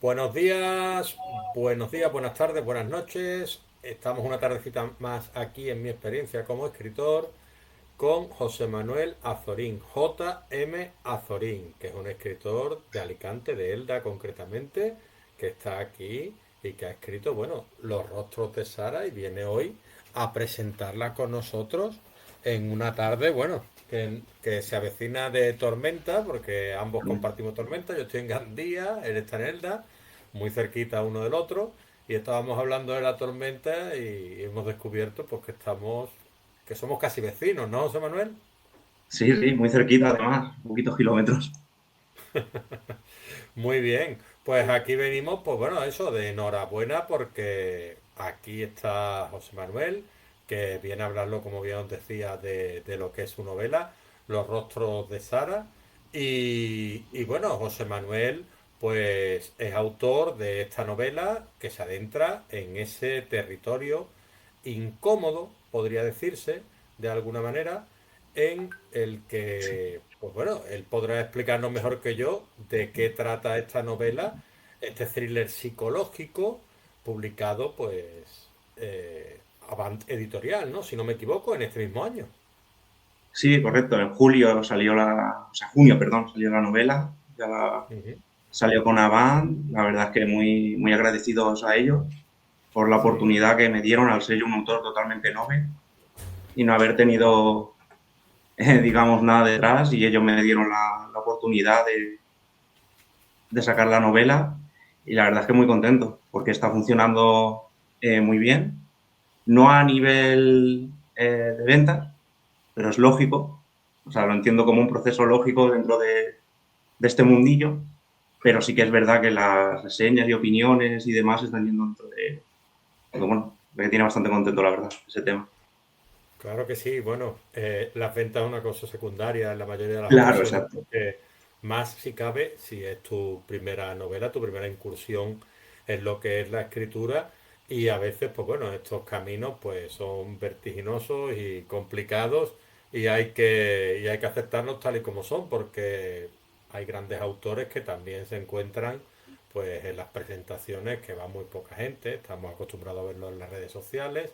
Buenos días, buenas tardes, buenas noches. Estamos una tardecita más aquí en mi experiencia como escritor con José Manuel Azorín, J.M. Azorín, que es un escritor de Alicante, de Elda concretamente, que está aquí y que ha escrito, bueno, Los rostros de Sara y viene hoy a presentarla con nosotros en una tarde, bueno, que se avecina de tormenta, porque ambos compartimos tormenta. Yo estoy en Gandía, él está en Elda, muy cerquita uno del otro, y estábamos hablando de la tormenta y hemos descubierto pues que somos casi vecinos, ¿no, José Manuel? Sí, sí, muy cerquita además, poquitos kilómetros. Muy bien, pues aquí venimos, pues bueno, eso de enhorabuena porque aquí está José Manuel, que viene a hablarlo, como bien os decía, de lo que es su novela, Los rostros de Sara. Y bueno, José Manuel, pues es autor de esta novela que se adentra en ese territorio incómodo, podría decirse, de alguna manera, en el que, pues bueno, él podrá explicarnos mejor que yo de qué trata esta novela, este thriller psicológico, publicado, pues, Avant Editorial, ¿no? Si no me equivoco, en este mismo año. Sí, correcto. En julio salió la, o sea, junio, perdón, salió la novela. Ujú. Salió con Avant. La verdad es que muy, muy agradecidos a ellos por la Sí, oportunidad que me dieron al ser yo un autor totalmente novel y no haber tenido, digamos, nada detrás y ellos me dieron la oportunidad de sacar la novela y la verdad es que muy contento porque está funcionando muy bien. No a nivel de ventas, pero es lógico, o sea, lo entiendo como un proceso lógico dentro de este mundillo, pero sí que es verdad que las reseñas y opiniones y demás están yendo dentro de... Porque, bueno, me tiene bastante contento, la verdad, ese tema. claro que sí. Bueno, las ventas es una cosa secundaria en la mayoría de las Claro, ocasiones, exacto. porque más si cabe, si es tu primera novela, tu primera incursión en lo que es la escritura, y a veces, pues bueno, estos caminos pues son vertiginosos y complicados y hay que aceptarlos tal y como son, porque hay grandes autores que también se encuentran pues en las presentaciones que va muy poca gente, estamos acostumbrados a verlo en las redes sociales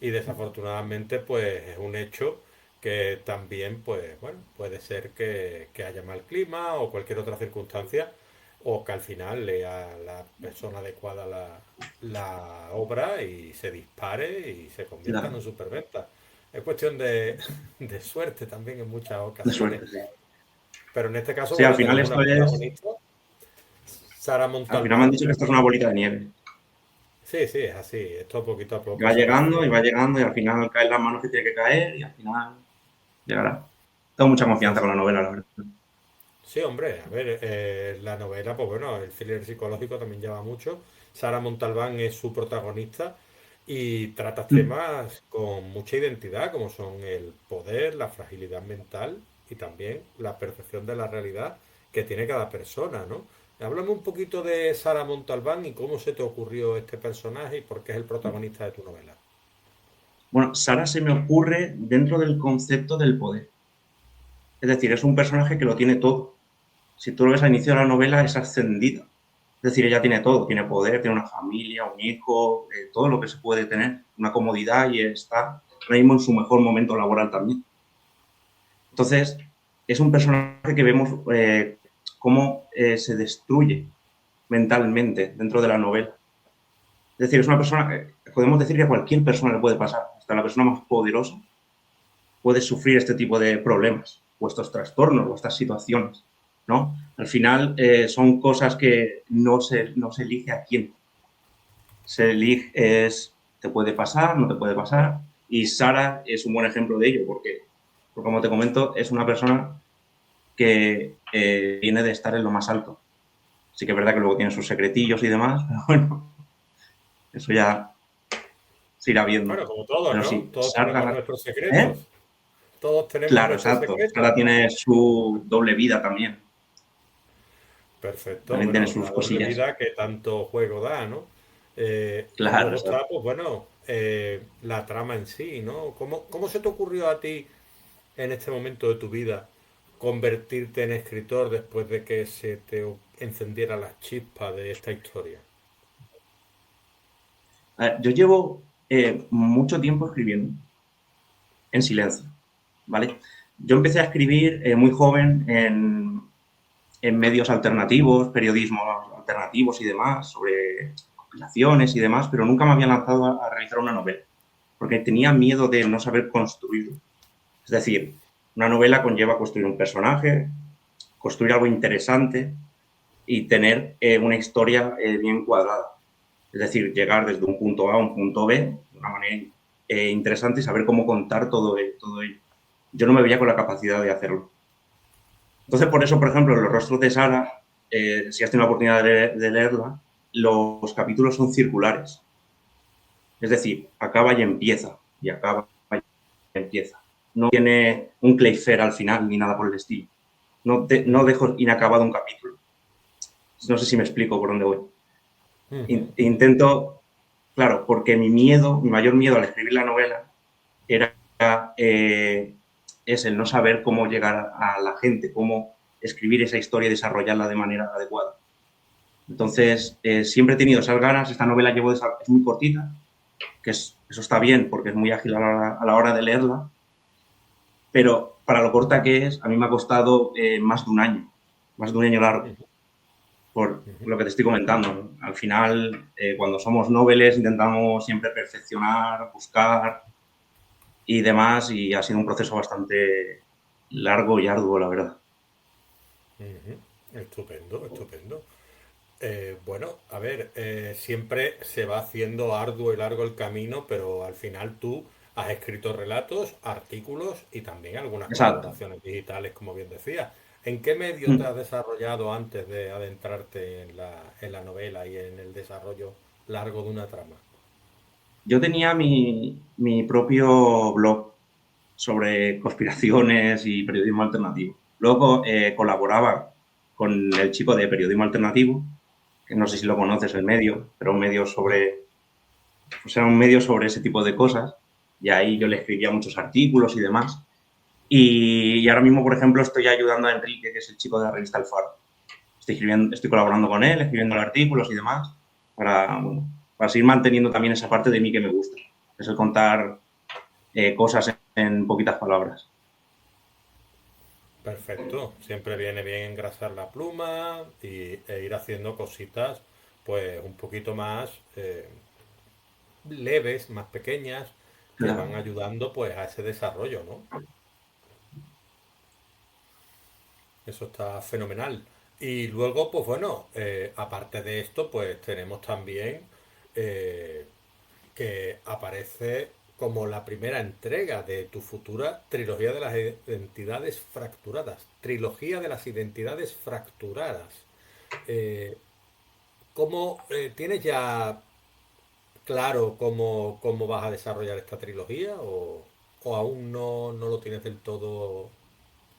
y desafortunadamente pues es un hecho que también pues bueno puede ser que haya mal clima o cualquier otra circunstancia o que al final lea la persona adecuada la obra y se dispare y se convierta en Claro, un superventa. Es cuestión de suerte también en muchas de ocasiones. suerte, sí. Pero en este caso, Sí, al bueno, final tenemos esto una es... protagonista, Sara Al final me han Montalbán. dicho que esto es una bolita de nieve. Sí, sí, es así. Esto poquito a Que poco va se va llegando y va haciendo. llegando y al final cae en las manos que tiene que caer y al final llegará. Tengo mucha confianza con la novela, la verdad. Sí, hombre, a ver, la novela, pues bueno, el thriller psicológico también lleva mucho. Sara Montalbán es su protagonista y trata temas con mucha identidad, como son el poder, la fragilidad mental y también la percepción de la realidad que tiene cada persona, ¿no? Háblame un poquito de Sara Montalbán y cómo se te ocurrió este personaje y por qué es el protagonista de tu novela. Bueno, Sara se me ocurre dentro del concepto del poder. Es decir, es un personaje que lo tiene todo. Si tú lo ves al inicio de la novela, es ascendida. Es decir, ella tiene todo, tiene poder, tiene una familia, un hijo, todo lo que se puede tener, una comodidad y está ahora mismo en su mejor momento laboral también. Entonces, es un personaje que vemos cómo se destruye mentalmente dentro de la novela. Es decir, es una persona, podemos decir que a cualquier persona le puede pasar, hasta la persona más poderosa puede sufrir este tipo de problemas, o estos trastornos, o estas situaciones, ¿no? Al final son cosas que no se elige a quién. Se elige, te puede pasar, no te puede pasar, y Sara es un buen ejemplo de ello, porque como te comento, es una persona que viene de estar en lo más alto. Sí que es verdad que luego tiene sus secretillos y demás, pero bueno, eso ya se irá Bueno, viendo. como todos, Pero ¿no? sí, Todos tenemos Sara... nuestros ¿Eh? secretos. Todos tenemos Claro, nuestros exacto. secretos. Sara tiene su doble vida también. Perfecto, También tiene bueno, sus la doble cosillas. vida que tanto juego da, ¿no? Y Claro, luego está, exacto. pues bueno, la trama en sí, ¿no? ¿Cómo se te ocurrió a ti en este momento de tu vida convertirte en escritor después de que encendiera la chispa de esta historia? A ver, yo llevo mucho tiempo escribiendo en silencio, ¿vale? Yo empecé a escribir muy joven en medios alternativos, periodismos alternativos y demás, sobre compilaciones y demás, pero nunca me había lanzado a realizar una novela, porque tenía miedo de no saber construirlo. Es decir, una novela conlleva construir un personaje, construir algo interesante y tener una historia bien cuadrada. Es decir, llegar desde un punto A a un punto B de una manera interesante y saber cómo contar todo ello. Yo no me veía con la capacidad de hacerlo. Entonces, por eso, por ejemplo, en Los rostros de Sara, si has tenido la oportunidad de leerla, los capítulos son circulares. Es decir, acaba y empieza, y acaba y empieza. No tiene un Clayfair al final ni nada por el estilo. No dejo inacabado un capítulo. No sé si me explico por dónde voy. Intento, claro, porque mi mayor miedo al escribir la novela era es el no saber cómo llegar a la gente, cómo escribir esa historia y desarrollarla de manera adecuada. Entonces, siempre he tenido esas ganas. Esta novela es muy cortita, que eso está bien porque es muy ágil a la hora de leerla, pero para lo corta que es, a mí me ha costado más de un año largo, por lo que te estoy comentando, ¿no? Al final, cuando somos noveles, intentamos siempre perfeccionar, buscar y demás, y ha sido un proceso bastante largo y arduo, la verdad. Estupendo, estupendo. Bueno, a ver, siempre se va haciendo arduo y largo el camino, pero al final tú has escrito relatos, artículos y también algunas Exacto. colaboraciones digitales, como bien decías. ¿En qué medio te has desarrollado antes de adentrarte en la novela y en el desarrollo largo de una trama? Yo tenía mi propio blog sobre conspiraciones y periodismo alternativo. Luego colaboraba con el chico de periodismo alternativo, que no sé si lo conoces, el medio, pero No. un medio sobre ese tipo de cosas. Y ahí yo le escribía muchos artículos y demás. Y ahora mismo, por ejemplo, estoy ayudando a Enrique, que es el chico de la revista El Faro. Estoy colaborando con él, escribiendo artículos y demás, bueno, para seguir manteniendo también esa parte de mí que me gusta. Es el contar cosas en poquitas palabras. Perfecto, siempre viene bien engrasar la pluma e ir haciendo cositas pues un poquito más leves, más pequeñas, que Claro. van ayudando pues a ese desarrollo, ¿no? Eso está fenomenal. Y luego, pues bueno, aparte de esto, pues tenemos también eh, que aparece como la primera entrega de tu futura trilogía de las identidades fracturadas. Trilogía de las identidades fracturadas. Eh, ¿Cómo tienes ya claro cómo vas a desarrollar esta trilogía o aún no lo tienes del todo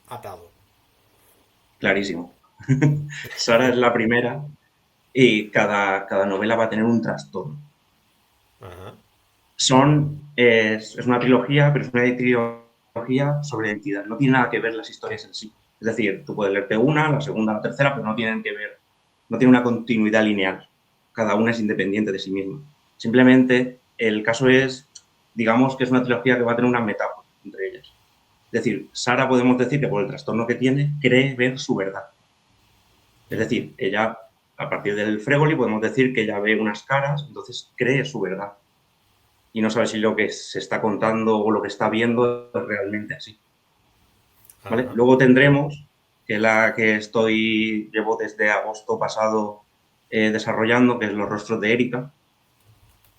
atado? Clarísimo. Sara es la primera y cada novela va a tener un trastorno. Ajá. Es una trilogía, pero es una trilogía sobre identidad. No tiene nada que ver las historias en sí. Es decir, tú puedes leerte una, la segunda, la tercera, pero no tienen que ver, no tiene una continuidad lineal. Cada una es independiente de sí misma. Simplemente el caso es, digamos que es una trilogía que va a tener una metáfora entre ellas. Es decir, Sara podemos decir que por el trastorno que tiene, cree ver su verdad. Es decir, ella, a partir del Fregoli, podemos decir que ella ve unas caras, entonces cree su verdad y no sabe si lo que se está contando o lo que está viendo es realmente así. ¿Vale? Ajá. Luego tendremos, que es la que llevo desde agosto pasado desarrollando, que es Los rostros de Erika,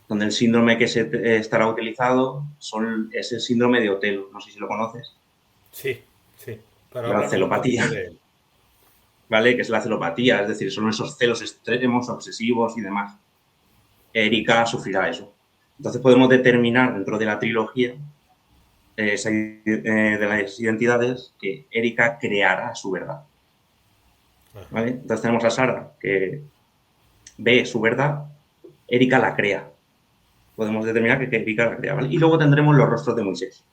donde el síndrome que estará utilizado es el síndrome de Otelo, no sé si lo conoces, Sí, sí. Pero la háblanos un poquito celopatía, de él. ¿vale? Que es la celopatía, es decir, son esos celos extremos, obsesivos y demás. Erika sufrirá eso. Entonces podemos determinar dentro de la trilogía de las identidades que Erika creará su verdad. Ajá. ¿Vale? Entonces tenemos a Sara que ve su verdad, Erika la crea. Podemos determinar que Erika la crea. ¿Vale? Y luego tendremos los rostros de Moisés.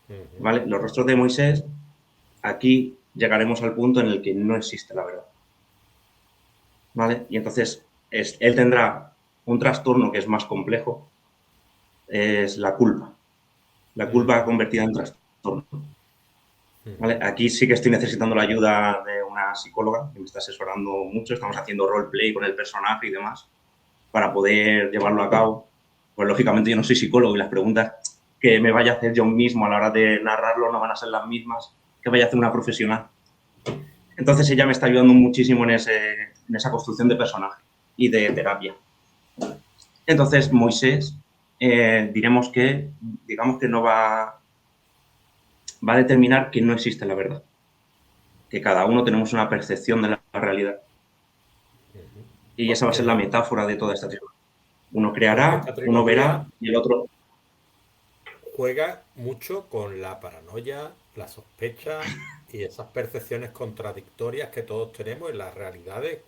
Ujú. ¿Vale? Los rostros de Moisés, aquí llegaremos al punto en el que no existe la verdad. ¿vale? Y entonces él tendrá un trastorno que es más complejo, es la culpa. La culpa Ujú, convertida en trastorno. ¿Vale? ujú. Aquí sí que estoy necesitando la ayuda de una psicóloga que me está asesorando mucho. Estamos haciendo roleplay con el personaje y demás para poder llevarlo a cabo. Pues lógicamente yo no soy psicólogo y las preguntas que me vaya a hacer yo mismo a la hora de narrarlo no van a ser las mismas que vaya a hacer una profesional. Entonces ella me está ayudando muchísimo en esa construcción de personaje y de terapia. Entonces Moisés, digamos que no va a determinar que no existe la verdad, que cada uno tenemos una percepción de la realidad. Y esa va a ser la Porque, metáfora de toda esta teoría. Uno porque creará, esta uno trilogía verá y el otro. juega mucho con la paranoia, la sospecha y esas percepciones contradictorias que todos tenemos en las realidades.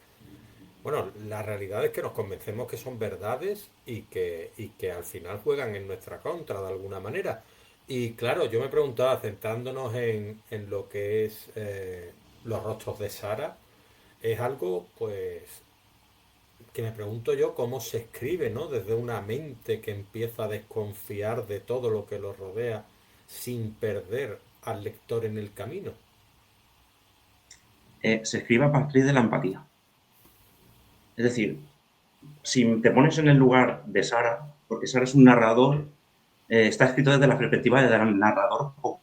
Bueno, las realidades que nos convencemos que son verdades y que al final juegan en nuestra contra de alguna manera. Y claro, yo me preguntaba, centrándonos en lo que es los rostros de Sara, es algo pues que me pregunto yo cómo se escribe, ¿no? Desde una mente que empieza a desconfiar de todo lo que lo rodea sin perder al lector en el camino. Se escribe a partir de la empatía. Es decir, si te pones en el lugar de Sara, porque Sara es un narrador, está escrito desde la perspectiva del narrador poco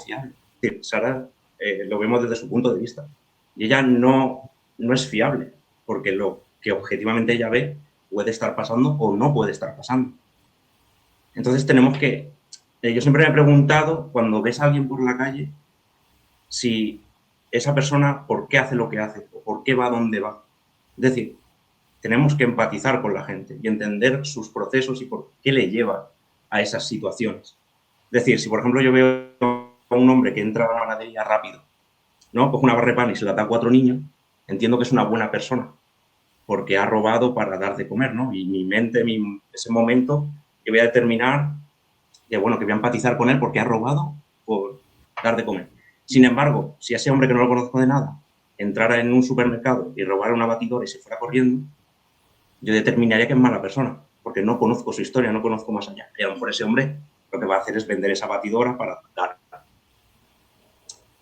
fiable. Es decir, Sara lo vemos desde su punto de vista. Y ella no es fiable, porque lo que objetivamente ella ve puede estar pasando o no puede estar pasando. Entonces tenemos que. Yo siempre me he preguntado, cuando ves a alguien por la calle, si esa persona por qué hace lo que hace o por qué va donde va. Es decir, tenemos que empatizar con la gente y entender sus procesos y por qué le lleva a esas situaciones. Es decir, si por ejemplo yo veo a un hombre que entra a la panadería rápido, ¿no? Coge una barra de pan y se la da a 4 niños, entiendo que es una buena persona, porque ha robado para dar de comer, ¿no? Y mi mente, ese momento, yo voy a determinar que, bueno, que voy a empatizar con él porque ha robado por dar de comer. Sin embargo, si ese hombre que no lo conozco de nada entrara en un supermercado y robara una batidora y se fuera corriendo, yo determinaría que es mala persona, porque no conozco su historia, no conozco más allá. Y a lo mejor ese hombre lo que va a hacer es vender esa batidora para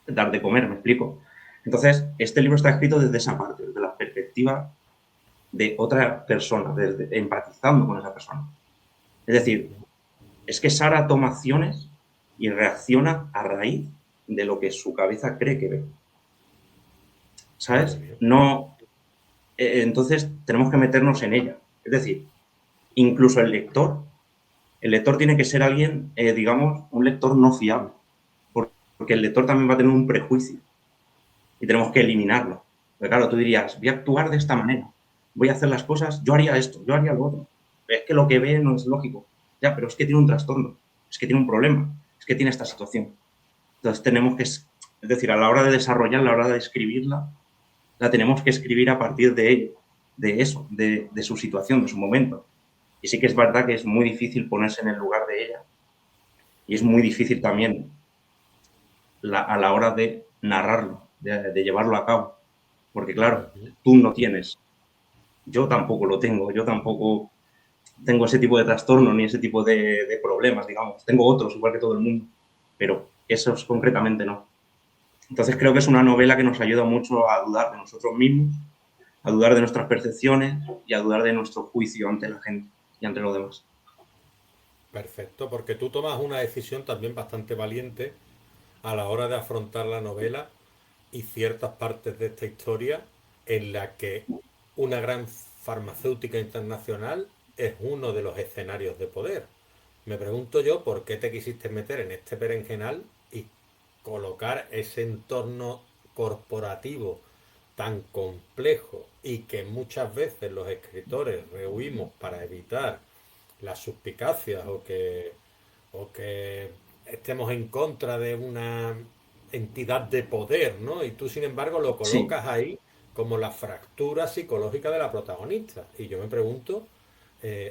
dar de comer, me explico. Entonces, este libro está escrito desde esa parte, desde la perspectiva de otra persona, desde, empatizando con esa persona. Es decir, es que Sara toma acciones y reacciona a raíz de lo que su cabeza cree que ve. Muy ¿Sabes? bien. No. Entonces tenemos que meternos en ella. Es decir, incluso el lector tiene que ser alguien, digamos, un lector no fiable, porque el lector también va a tener un prejuicio y tenemos que eliminarlo. Porque claro, tú dirías, voy a actuar de esta manera, voy a hacer las cosas, yo haría esto, yo haría lo otro. Es que lo que ve no es lógico. Ya, pero es que tiene un trastorno, es que tiene un problema, es que tiene esta situación. Entonces tenemos que, es decir, a la hora de desarrollarla, a la hora de escribirla, la tenemos que escribir a partir de ello, de eso, de su situación, de su momento. Y sí que es verdad que es muy difícil ponerse en el lugar de ella y es muy difícil también a la hora de narrarlo, de llevarlo a cabo. Porque claro, Ujú. tú no tienes, yo tampoco lo tengo, yo tampoco tengo ese tipo de trastorno ni ese tipo de problemas, digamos. Tengo otros, igual que todo el mundo, pero esos concretamente no. Entonces creo que es una novela que nos ayuda mucho a dudar de nosotros mismos, a dudar de nuestras percepciones y a dudar de nuestro juicio ante la gente y ante los demás. Perfecto, porque tú tomas una decisión también bastante valiente a la hora de afrontar la novela y ciertas partes de esta historia en la que una gran farmacéutica internacional es uno de los escenarios de poder. Me pregunto yo por qué te quisiste meter en este berenjenal y colocar ese entorno corporativo tan complejo y que muchas veces los escritores rehuimos para evitar las suspicacias o que estemos en contra de una entidad de poder, ¿no? Y tú, sin embargo, lo Sí, colocas ahí como la fractura psicológica de la protagonista. Y yo me pregunto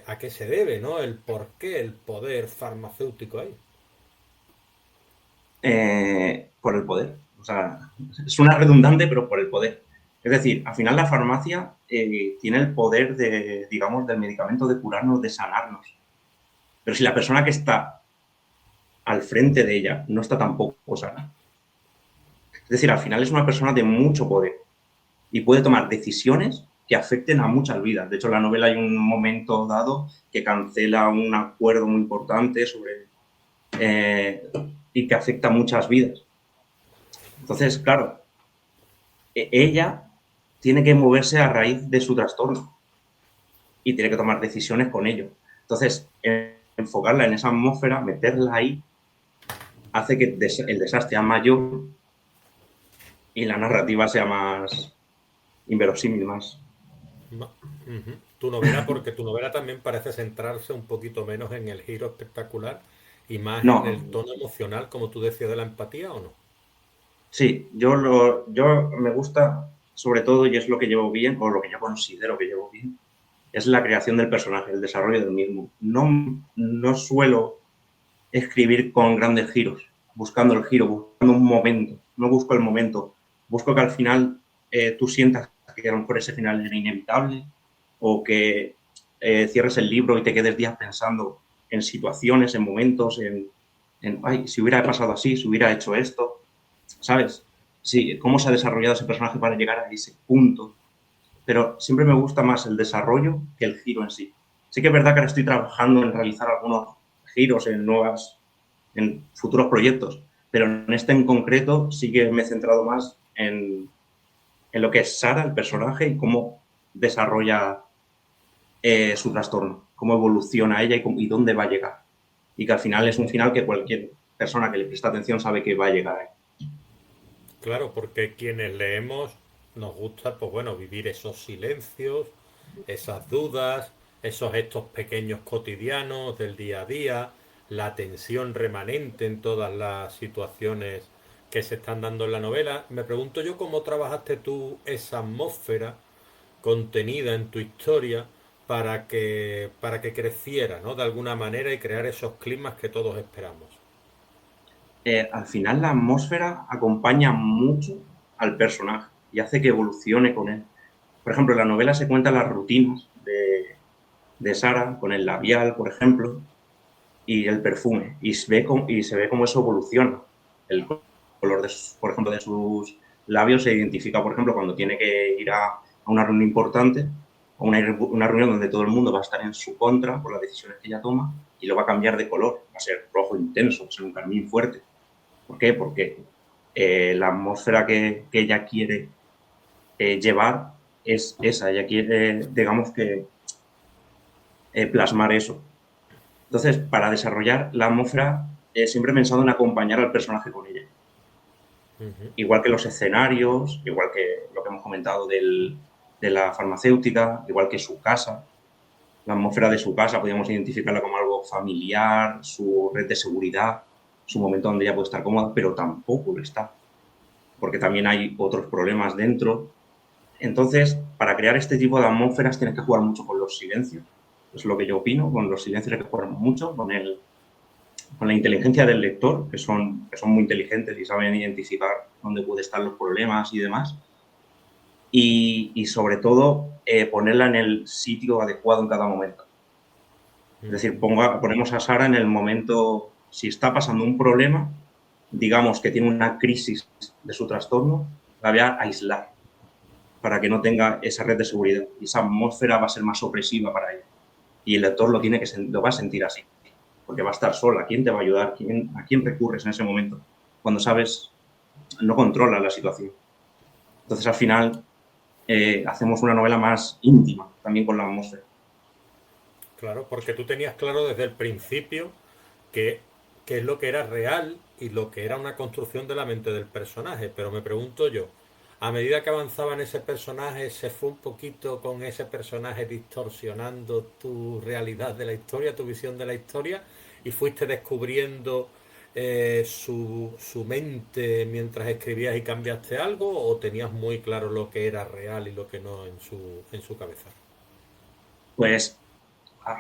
a qué se debe, ¿no? El por qué el poder farmacéutico ahí. por el poder. O sea, suena redundante, pero por el poder. Es decir, al final la farmacia tiene el poder de, digamos, del medicamento de curarnos, de sanarnos. Pero si la persona que está al frente de ella no está tampoco sana, es decir, al final es una persona de mucho poder y puede tomar decisiones que afecten a muchas vidas. De hecho, en la novela hay un momento dado que cancela un acuerdo muy importante sobre y que afecta a muchas vidas. Entonces, claro, ella tiene que moverse a raíz de su trastorno y tiene que tomar decisiones con ello. Entonces, enfocarla en esa atmósfera, meterla ahí, hace que el desastre sea mayor y la narrativa sea más inverosímil, más. Ujú. Tu novela, porque tu novela también parece centrarse un poquito menos en el giro espectacular y más en No, el tono emocional, como tú decías, de la empatía, ¿o no? sí, yo me gusta, sobre todo, y es lo que llevo bien, o lo que yo considero que llevo bien, es la creación del personaje, el desarrollo del mismo. No suelo escribir con grandes giros, buscando el giro, buscando un momento. No busco el momento, busco que al final tú sientas que a lo mejor ese final era inevitable o que cierres el libro y te quedes días pensando en situaciones, en momentos, ay, si hubiera pasado así, si hubiera hecho esto, ¿sabes? Sí, cómo se ha desarrollado ese personaje para llegar a ese punto. Pero siempre me gusta más el desarrollo que el giro en sí. Sí que es verdad que ahora estoy trabajando en realizar algunos giros en futuros proyectos, pero en este en concreto sí que me he centrado más en lo que es Sara, el personaje, y cómo desarrolla su trastorno, cómo evoluciona ella y dónde va a llegar. Y que al final es un final que cualquier persona que le presta atención sabe que va a llegar ahí. Claro, porque quienes leemos nos gusta, pues bueno, vivir esos silencios, esas dudas, esos estos pequeños cotidianos del día a día, la tensión remanente en todas las situaciones que se están dando en la novela. Me pregunto yo cómo trabajaste tú esa atmósfera contenida en tu historia para que creciera, ¿no? De alguna manera y crear esos climas que todos esperamos. Al final la atmósfera acompaña mucho al personaje y hace que evolucione con él. Por ejemplo, en la novela se cuentan las rutinas de Sara con el labial, por ejemplo, y el perfume, y se ve cómo eso evoluciona. El color, por ejemplo, de sus labios se identifica, por ejemplo, cuando tiene que ir a una reunión importante, o una reunión donde todo el mundo va a estar en su contra por las decisiones que ella toma, y lo va a cambiar de color, va a ser rojo intenso, va a ser un carmín fuerte. ¿Por qué? Porque la atmósfera que ella quiere llevar es esa, ella quiere, digamos que, plasmar eso. Entonces, para desarrollar la atmósfera, siempre he pensado en acompañar al personaje con ella. Ujú. Igual que los escenarios, igual que lo que hemos comentado de la farmacéutica, igual que su casa. La atmósfera de su casa podríamos identificarla como algo familiar, su red de seguridad, su momento donde ella puede estar cómoda, pero tampoco lo está, porque también hay otros problemas dentro. Entonces, para crear este tipo de atmósferas tienes que jugar mucho con los silencios. Es lo que yo opino, con los silencios hay que jugar mucho, con la inteligencia del lector, que son muy inteligentes y saben identificar dónde pueden estar los problemas y demás. Y sobre todo, ponerla en el sitio adecuado en cada momento. Es decir, ponemos a Sara en el momento, si está pasando un problema, digamos que tiene una crisis de su trastorno, la voy a aislar para que no tenga esa red de seguridad. Y esa atmósfera va a ser más opresiva para ella. Y el lector lo va a sentir así, porque va a estar sola. ¿Quién te va a ayudar? ¿A quién recurres en ese momento? Cuando sabes, no controlas la situación. Entonces, al final, hacemos una novela más íntima, también con la atmósfera. Claro, porque tú tenías claro desde el principio que, que es lo que era real y lo que era una construcción de la mente del personaje. Pero me pregunto yo, a medida que avanzaba en ese personaje, ¿se fue un poquito con ese personaje distorsionando tu realidad de la historia, tu visión de la historia? ¿Y fuiste descubriendo su mente mientras escribías y cambiaste algo? ¿O tenías muy claro lo que era real y lo que no en su cabeza? Pues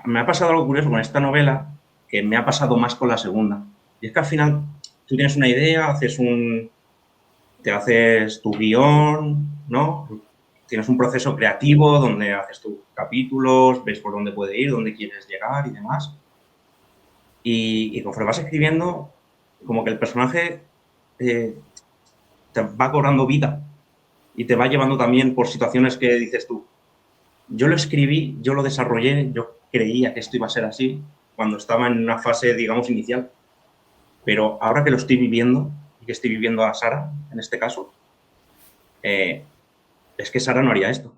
me ha pasado algo curioso con esta novela que me ha pasado más con la segunda. Y es que al final tú tienes una idea, te haces tu guión, ¿no? tienes un proceso creativo donde haces tus capítulos, ves por dónde puede ir, dónde quieres llegar y demás. Y conforme vas escribiendo, como que el personaje te va cobrando vida y te va llevando también por situaciones que dices tú, yo lo escribí, yo lo desarrollé, yo creía que esto iba a ser así cuando estaba en una fase, digamos, inicial. Pero ahora que lo estoy viviendo y que estoy viviendo a Sara, en este caso, eh, es que Sara no haría esto.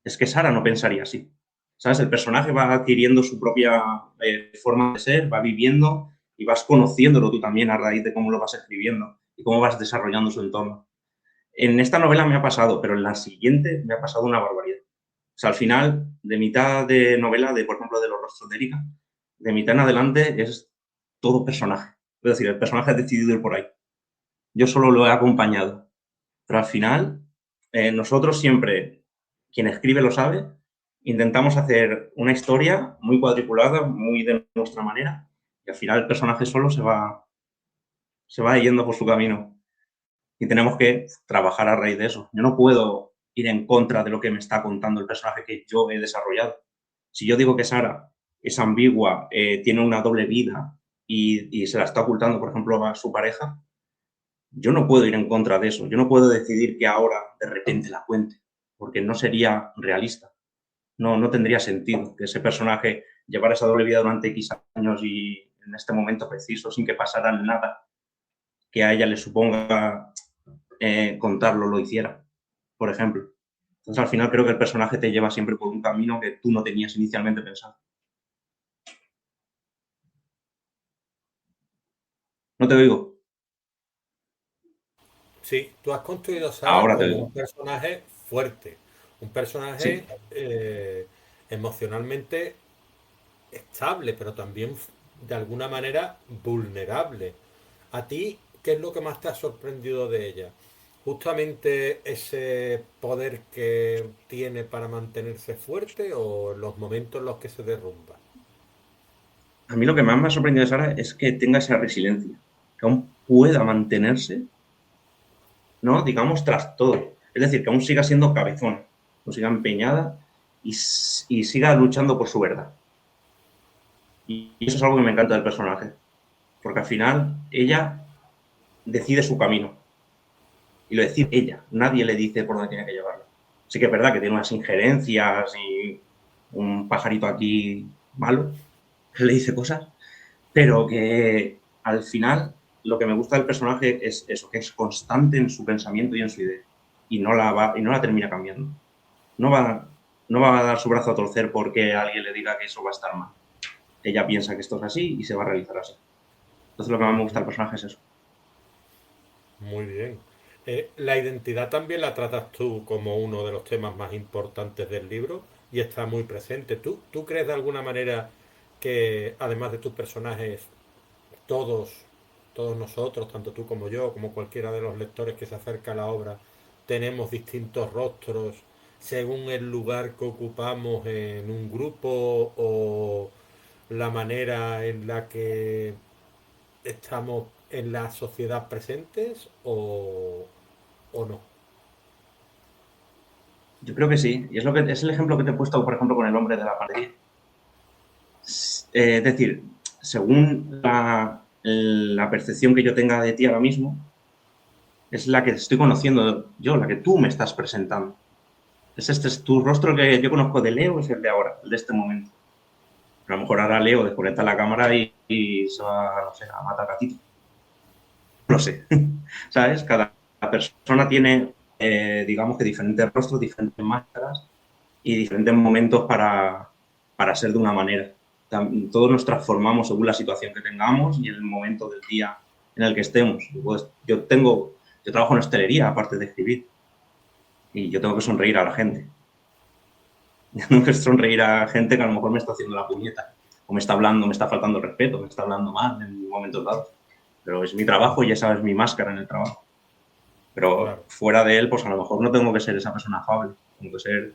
Es que Sara no pensaría así. ¿Sabes? El personaje va adquiriendo su propia forma de ser, va viviendo y vas conociéndolo tú también a raíz de cómo lo vas escribiendo y cómo vas desarrollando su entorno. En esta novela me ha pasado, pero en la siguiente me ha pasado una barbaridad. O sea, al final, de mitad de novela, de por ejemplo, de Los rostros de Erika, de mitad en adelante es todo personaje. Es decir, el personaje ha decidido ir por ahí. Yo solo lo he acompañado. Pero al final, nosotros siempre, quien escribe lo sabe, intentamos hacer una historia muy cuadriculada, muy de nuestra manera, y al final el personaje solo se va yendo por su camino. Y tenemos que trabajar a raíz de eso. Yo no puedo ir en contra de lo que me está contando el personaje que yo he desarrollado. Si yo digo que Sara es ambigua, tiene una doble vida y se la está ocultando, por ejemplo, a su pareja, yo no puedo ir en contra de eso. Yo no puedo decidir que ahora de repente la cuente, porque no sería realista. No tendría sentido que ese personaje llevara esa doble vida durante X años y en este momento preciso, sin que pasara nada que a ella le suponga contarlo, lo hiciera, por ejemplo. Entonces, al final creo que el personaje te lleva siempre por un camino que tú no tenías inicialmente pensado. No te oigo. Sí, tú has construido a Sara Ahora te como un oigo. personaje fuerte, un personaje Sí. emocionalmente estable, pero también de alguna manera vulnerable. ¿A ti qué es lo que más te ha sorprendido de ella? ¿Justamente ese poder que tiene para mantenerse fuerte o los momentos en los que se derrumba? A mí lo que más me ha sorprendido de Sara es que tenga esa resiliencia, que aún pueda mantenerse, ¿no? Digamos, tras todo. Es decir, que aún siga siendo cabezón, aún siga empeñada y siga luchando por su verdad. Y eso es algo que me encanta del personaje, porque al final ella decide su camino y lo decide ella, nadie le dice por dónde tiene que llevarlo. Sí que es verdad que tiene unas injerencias y un pajarito aquí malo que le dice cosas, pero que al final lo que me gusta del personaje es eso, que es constante en su pensamiento y en su idea y no la termina cambiando. No va, no va a dar su brazo a torcer porque alguien le diga que eso va a estar mal. Ella piensa que esto es así y se va a realizar así. Entonces lo que más me gusta Ujú. del personaje es eso. Muy bien. La identidad también la tratas tú como uno de los temas más importantes del libro y está muy presente. ¿Tú crees de alguna manera que además de tus personajes, todos, todos nosotros, tanto tú como yo, como cualquiera de los lectores que se acerca a la obra, tenemos distintos rostros según el lugar que ocupamos en un grupo o la manera en la que estamos en la sociedad presentes o no? Yo creo que sí, y es, lo que, es el ejemplo que te he puesto, por ejemplo, con el hombre de la panadería. Es decir, según la percepción que yo tenga de ti ahora mismo, es la que estoy conociendo yo, la que tú me estás presentando. Es tu rostro que yo conozco de Leo, es el de ahora, el de este momento. A lo mejor ahora Leo desconecta la cámara y se va, no sé, a matar gatito. No sé, ¿sabes? Cada persona tiene, digamos que diferentes rostros, diferentes máscaras y diferentes momentos para ser de una manera. Todos nos transformamos según la situación que tengamos y el momento del día en el que estemos. Pues yo trabajo en hostelería, aparte de escribir, y yo tengo que sonreír a la gente. Yo tengo que sonreír a gente que a lo mejor me está haciendo la puñeta, o me está hablando, me está faltando el respeto, me está hablando mal en momentos dados. Pero es mi trabajo y esa es mi máscara en el trabajo. Pero Claro. fuera de él, pues a lo mejor no tengo que ser esa persona afable, tengo que ser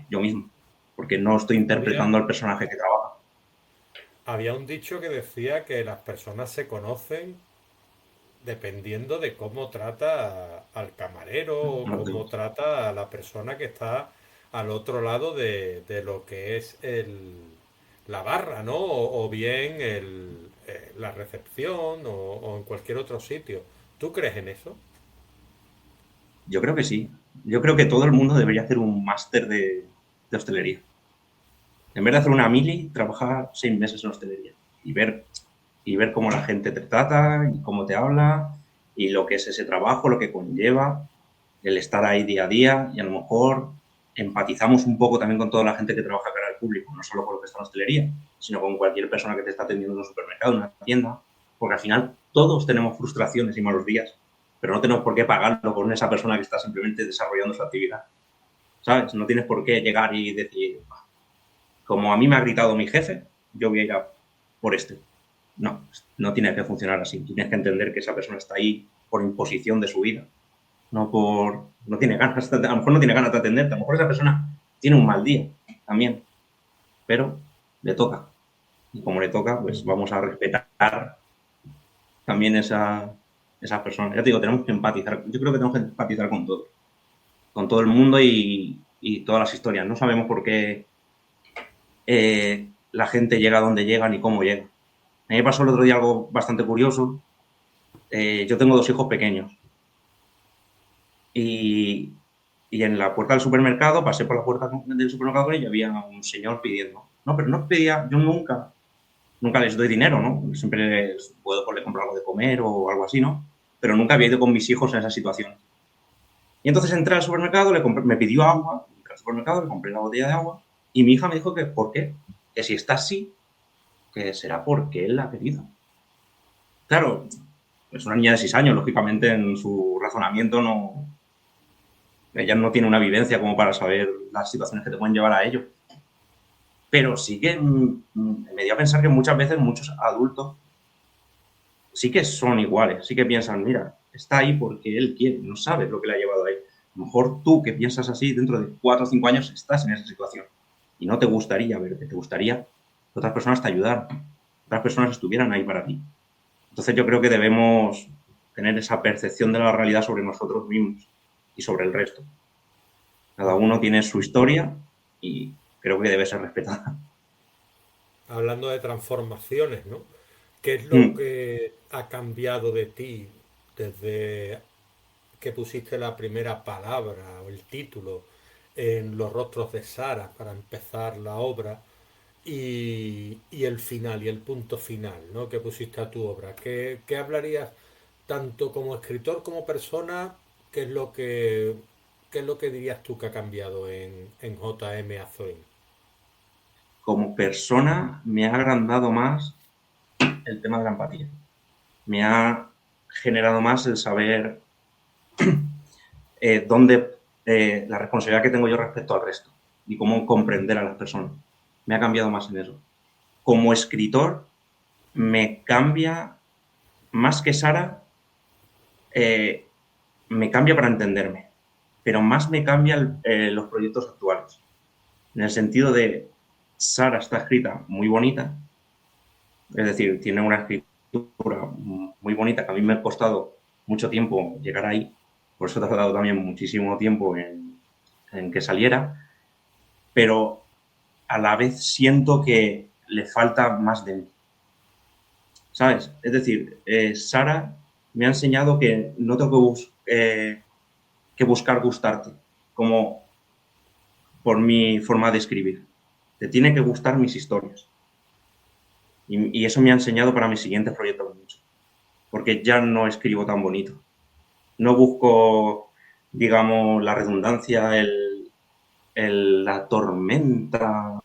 yo mismo, porque no estoy Había, interpretando al personaje que trabaja. había un dicho que decía que las personas se conocen dependiendo de cómo trata al camarero o cómo trata a la persona que está al otro lado de lo que es la barra, ¿no? O bien la recepción o en cualquier otro sitio. ¿Tú crees en eso? Yo creo que sí. Yo creo que todo el mundo debería hacer un máster de hostelería. En vez de hacer una mili, trabajar 6 meses en hostelería y ver cómo la gente te trata y cómo te habla y lo que es ese trabajo, lo que conlleva, el estar ahí día a día y a lo mejor empatizamos un poco también con toda la gente que trabaja cara al público, no solo con lo que está en hostelería, sino con cualquier persona que te está atendiendo en un supermercado, en una tienda, porque al final todos tenemos frustraciones y malos días, pero no tenemos por qué pagarlo con esa persona que está simplemente desarrollando su actividad, ¿sabes? No tienes por qué llegar y decir, como a mí me ha gritado mi jefe, yo voy a ir a por este. No, no tiene que funcionar así. Tienes que entender que esa persona está ahí por imposición de su vida, no tiene ganas, a lo mejor no tiene ganas de atenderte, a lo mejor esa persona tiene un mal día también, pero le toca. Y como le toca, pues vamos a respetar también esas personas. Ya te digo, tenemos que empatizar. Yo creo que tenemos que empatizar con todo el mundo y todas las historias. No sabemos por qué la gente llega a donde llega ni cómo llega. A mí me pasó el otro día algo bastante curioso. Yo tengo 2 hijos pequeños y, y en la puerta del supermercado, pasé por la puerta del supermercado y había un señor pidiendo. No, pero no pedía, yo nunca les doy dinero, ¿no? Siempre les puedo comprar algo de comer o algo así, ¿no? Pero nunca había ido con mis hijos en esa situación. Y entonces entré al supermercado, me pidió agua, entré al supermercado, le compré la botella de agua y mi hija me dijo que, ¿por qué? Que si está así, que será porque él la ha querido. Claro, es una niña de 6 años, lógicamente en su razonamiento ella no tiene una vivencia como para saber las situaciones que te pueden llevar a ello. Pero sí que me dio a pensar que muchas veces muchos adultos sí que son iguales, sí que piensan, mira, está ahí porque él quiere, no sabe lo que le ha llevado ahí. A lo mejor tú que piensas así, dentro de 4 o 5 años estás en esa situación y no te gustaría verte, te gustaría que otras personas te ayudaran, que otras personas estuvieran ahí para ti. Entonces yo creo que debemos tener esa percepción de la realidad sobre nosotros mismos y sobre el resto. Cada uno tiene su historia y creo que debe ser respetada. Hablando de transformaciones, ¿no? ¿Qué es lo Mm. que ha cambiado de ti desde que pusiste la primera palabra o el título en Los rostros de Sara para empezar la obra y el final y el punto final, ¿no? Que pusiste a tu obra? ¿Qué hablarías tanto como escritor como persona? ¿Qué es lo qué es lo que dirías tú que ha cambiado en JM Azorín? Como persona me ha agrandado más el tema de la empatía. Me ha generado más el saber dónde la responsabilidad que tengo yo respecto al resto y cómo comprender a las personas. Me ha cambiado más en eso. Como escritor, me cambia más que Sara, eh, me cambia para entenderme, pero más me cambia los proyectos actuales. En el sentido de Sara está escrita muy bonita, es decir, tiene una escritura muy bonita que a mí me ha costado mucho tiempo llegar ahí, por eso te ha dado también muchísimo tiempo en que saliera, pero a la vez siento que le falta más de mí, ¿sabes? Es decir, Sara me ha enseñado que no tengo que buscar gustarte, como por mi forma de escribir. Te tiene que gustar mis historias. Y eso me ha enseñado para mis siguientes proyectos mucho. Porque ya no escribo tan bonito. No busco, digamos, la redundancia, la tormenta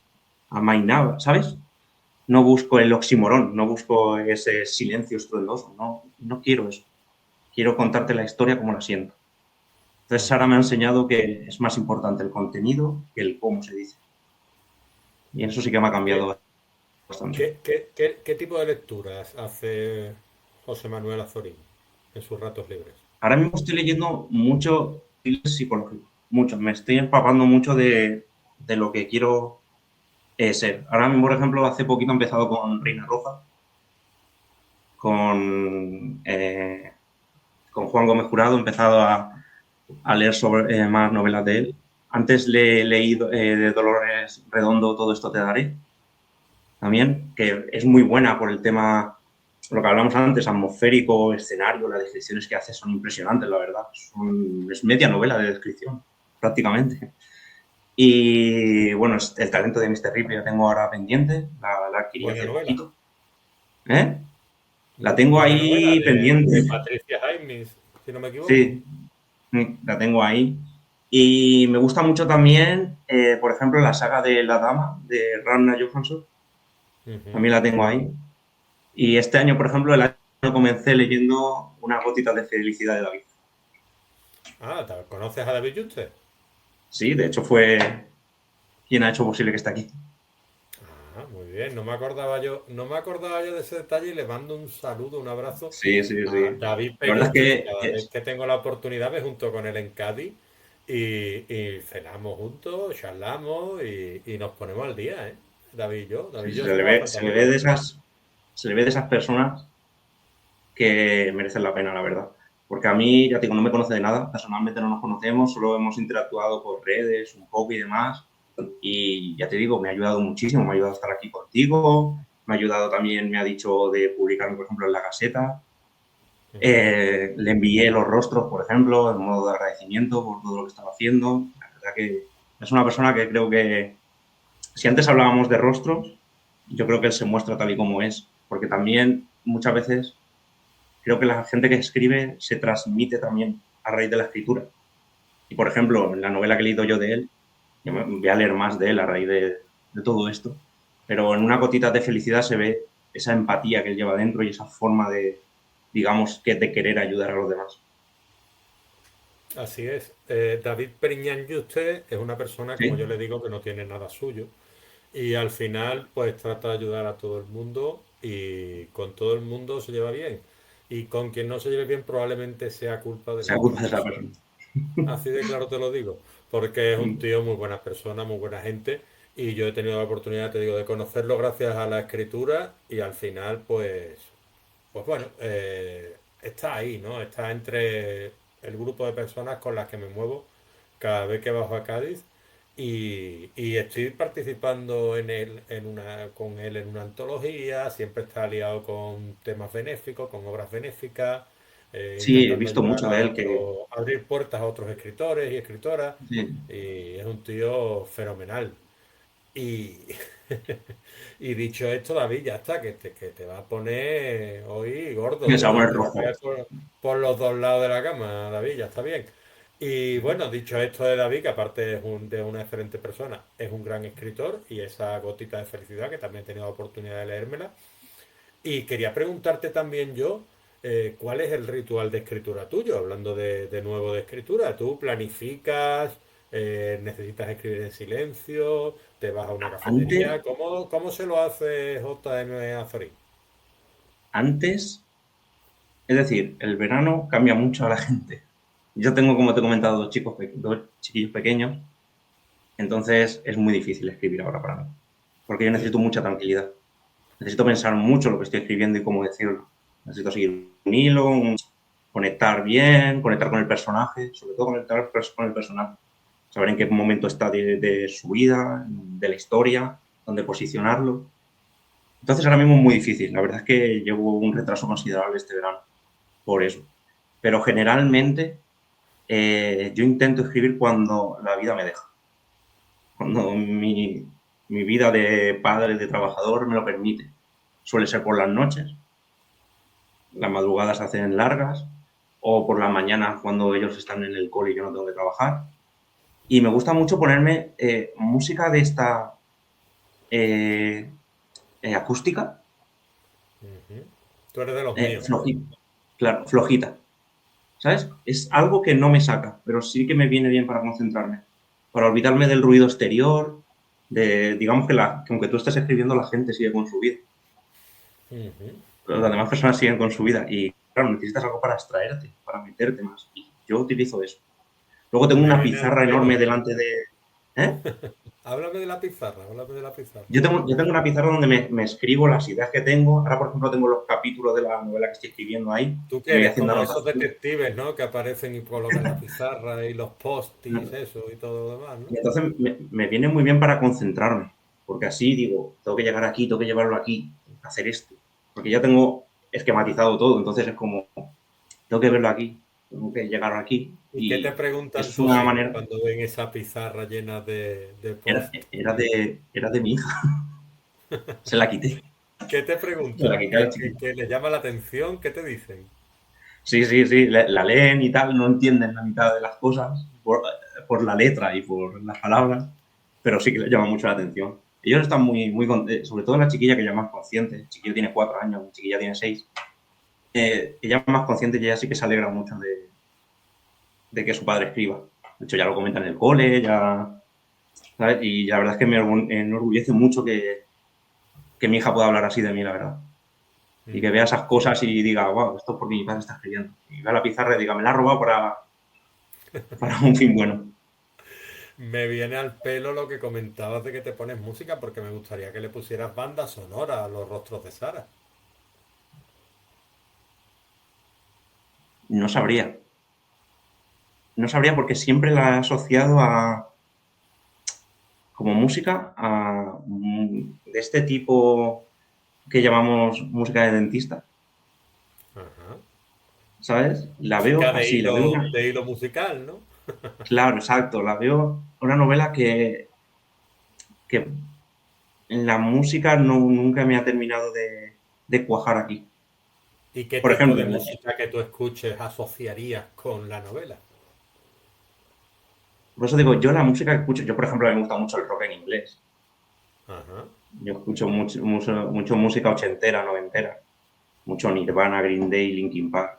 amainada, ¿sabes? No busco el oximorón, no busco ese silencio estruendoso. No quiero eso. Quiero contarte la historia como la siento. Entonces, Sara me ha enseñado que es más importante el contenido que el cómo se dice. Y eso sí que me ha ¿Qué, cambiado bastante. qué tipo de lecturas hace José Manuel Azorín en sus ratos libres? Ahora mismo estoy leyendo mucho psicológico, mucho. Me estoy empapando mucho de lo que quiero ser. Ahora mismo, por ejemplo, hace poquito he empezado con Reina Roja, con con Juan Gómez Jurado he empezado a leer sobre más novelas de él. Antes le he leído de Dolores Redondo Todo esto te daré, también, que es muy buena por el tema, lo que hablamos antes, atmosférico, escenario, las descripciones que hace son impresionantes, la verdad. Es media novela de descripción, prácticamente. Y bueno, el talento de Mr. Ripley la tengo ahora pendiente, la adquirí Buena hace novela. poquito. ¿Eh? La tengo Buena novela ahí de pendiente. Patricia Highsmith, si no me equivoco. Sí, la tengo ahí. Y me gusta mucho también, por ejemplo, la saga de La Dama, de Ragnar Johansson. Ujú. También la tengo ahí. Y este año, por ejemplo, el año comencé leyendo Unas gotitas de felicidad de David. Ah, ¿conoces a David Juste? Sí, de hecho fue quien ha hecho posible que esté aquí. Ah, muy bien, no me acordaba yo de ese detalle y le mando un saludo, un abrazo Sí, sí, sí. a David La verdad Pelluste, que es cada que vez que tengo la oportunidad me junto con él en Cádiz y cenamos juntos, charlamos y nos ponemos al día, ¿eh? David y yo se le somos ve, bastante se le ve amigos. de esas personas que merecen la pena, la verdad. Porque a mí, ya te digo, no me conoce de nada, personalmente no nos conocemos, solo hemos interactuado por redes un poco y demás. Y ya te digo, me ha ayudado muchísimo, me ha ayudado a estar aquí contigo, me ha ayudado también, me ha dicho de publicarme, por ejemplo, en la Gaceta. Ujú. Le envié los rostros, por ejemplo, en modo de agradecimiento por todo lo que estaba haciendo. La verdad que es una persona que creo que, si antes hablábamos de rostros, yo creo que él se muestra tal y como es, porque también muchas veces creo que la gente que escribe se transmite también a raíz de la escritura. Y, por ejemplo, en la novela que he leído yo de él, yo me voy a leer más de él a raíz de todo esto, pero en una gotita de felicidad se ve esa empatía que él lleva dentro y esa forma de, digamos, que de querer ayudar a los demás. Así es. David Periñán Juste es una persona, como yo ¿Sí? le digo, que no tiene nada suyo. Y al final, pues trata de ayudar a todo el mundo y con todo el mundo se lleva bien. Y con quien no se lleve bien probablemente sea culpa de Se la otra acusa de esa persona. persona. Así de claro te lo digo, porque es un tío muy buena persona, muy buena gente. Y yo he tenido la oportunidad, te digo, de conocerlo gracias a la escritura y al final, pues bueno, está ahí, ¿no? Está entre el grupo de personas con las que me muevo cada vez que bajo a Cádiz y estoy participando con él en una antología, siempre está aliado con temas benéficos, con obras benéficas, Sí, he intentando visto ayudar mucho a de él que... otros, abrir puertas a otros escritores y escritoras Sí, y es un tío fenomenal. Y, y dicho esto, David, ya está, que te va a poner hoy gordo, se va a gordo, poner te va a rojo. caer por los dos lados de la cama, David, ya está bien. Y bueno, dicho esto de David, que aparte de una excelente persona, es un gran escritor y esa gotita de felicidad, que también he tenido la oportunidad de leérmela. Y quería preguntarte también yo, ¿cuál es el ritual de escritura tuyo? Hablando de nuevo de escritura, ¿tú planificas, necesitas escribir en silencio, te vas a una Antes, cafetería? ¿Cómo se lo hace JM Azorín? antes, es decir, el verano cambia mucho a la gente. Yo tengo, como te he comentado, dos chiquillos pequeños, entonces es muy difícil escribir ahora para mí, porque yo Sí. necesito mucha tranquilidad. Necesito pensar mucho lo que estoy escribiendo y cómo decirlo. Necesito seguir un hilo, conectar bien, conectar con el personaje, sobre todo conectar con el personaje. Saber en qué momento está de su vida, de la historia, dónde posicionarlo. Entonces ahora mismo es muy difícil. La verdad es que llevo un retraso considerable este verano por eso. Pero generalmente yo intento escribir cuando la vida me deja, cuando mi vida de padre, de trabajador me lo permite. Suele ser por las noches, las madrugadas se hacen largas, o por la mañana cuando ellos están en el cole y yo no tengo que trabajar. Y me gusta mucho ponerme música de esta eh, acústica, Ujú. Tú eres de los míos. flojita, claro, flojita. ¿Sabes? Es algo que no me saca, pero sí que me viene bien para concentrarme, para olvidarme del ruido exterior, de, digamos que aunque tú estés escribiendo, la gente sigue con su vida. Ujú. Las demás personas siguen con su vida y, claro, necesitas algo para abstraerte, para meterte más. Y yo utilizo eso. Luego tengo Me una viene al pizarra enorme pelo. delante de... ¿Eh? Háblame de la pizarra, háblame de la pizarra. Yo tengo una pizarra donde me escribo las ideas que tengo. Ahora, por ejemplo, tengo los capítulos de la novela que estoy escribiendo ahí Tú y que me voy eres haciendo como esos anotaciones. detectives, ¿no? Que aparecen y colocan la pizarra y los post-its, eso y todo lo demás, ¿no? Y entonces me viene muy bien para concentrarme, porque así digo, tengo que llegar aquí, tengo que llevarlo aquí, tengo que hacer esto. Porque ya tengo esquematizado todo, entonces es como, tengo que verlo aquí, tengo que llegar aquí. ¿Y qué te Y eso preguntan es tus una hijos manera, cuando ven esa pizarra llena de era, post? era de mi hija, se la quité, ¿Qué te se la preguntan? quité a la chiquita. ¿Qué les llama la atención? ¿Qué te dicen? Sí, sí, sí, la leen y tal, no entienden la mitad de las cosas por la letra y por las palabras, pero sí que les llama mucho la atención. Ellos están sobre todo la chiquilla que ya es más consciente, el chiquillo tiene 4 años, la chiquilla tiene 6, ella es más consciente y ella sí que se alegra mucho de que su padre escriba. De hecho, ya lo comenta en el cole, ya, ¿sabes? Y la verdad es que me enorgullece mucho que mi hija pueda hablar así de mí, la verdad. Y que vea esas cosas y diga, wow, esto es porque mi padre está escribiendo. Y vea la pizarra y diga, me la ha robado para un fin bueno. Me viene al pelo lo que comentabas de que te pones música porque me gustaría que le pusieras banda sonora a los rostros de Sara. No sabría. No sabría porque siempre la he asociado como música de este tipo que llamamos música de dentista, Ajá. ¿sabes? La veo Música así, la veo una... de hilo musical, ¿no? Claro, exacto, la veo una novela que la música nunca me ha terminado de cuajar aquí. ¿Y qué Por tipo de ejemplo, música que tú escuches asociarías con la novela? por eso digo, yo la música que escucho, yo por ejemplo, a mí me gusta mucho el rock en inglés. Ajá. Yo escucho mucho música ochentera, noventera, mucho Nirvana, Green Day, Linkin Park,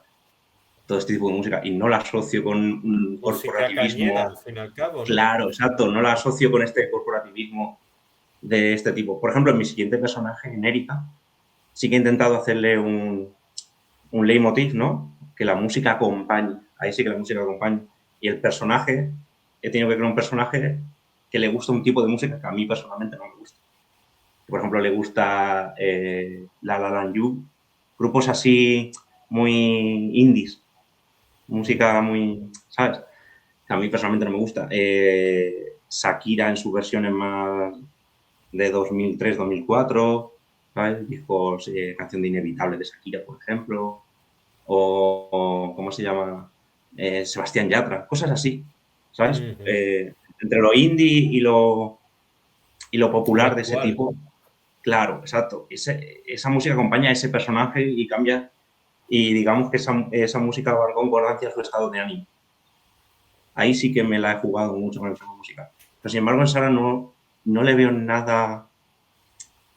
todo este tipo de música, y no la asocio con un Música cañera, corporativismo al fin y al cabo, ¿no? claro, exacto, no la asocio con este corporativismo de este tipo. Por ejemplo, en mi siguiente personaje, en Erika, sí que he intentado hacerle un leitmotiv, ¿no? Que la música acompañe, ahí sí que la música acompaña. Y el personaje, he tenido que crear un personaje que le gusta un tipo de música que a mí personalmente no me gusta. Por ejemplo, le gusta La La Land You, grupos así muy indies, música Ujú. muy, ¿sabes? Que a mí personalmente no me gusta. Shakira en sus versiones más de 2003-2004, ¿sabes? Discos, canción de Inevitable de Shakira, por ejemplo, o ¿cómo se llama? Sebastián Yatra, cosas así, ¿sabes? Ujú. Entre lo indie y lo Lo popular de ese actual. tipo, claro, exacto. Esa música acompaña a ese personaje y cambia, y digamos que esa música va en concordancia a su estado de ánimo. Ahí sí que me la he jugado mucho con el tema musical. Pero sin embargo, en Sara no le veo nada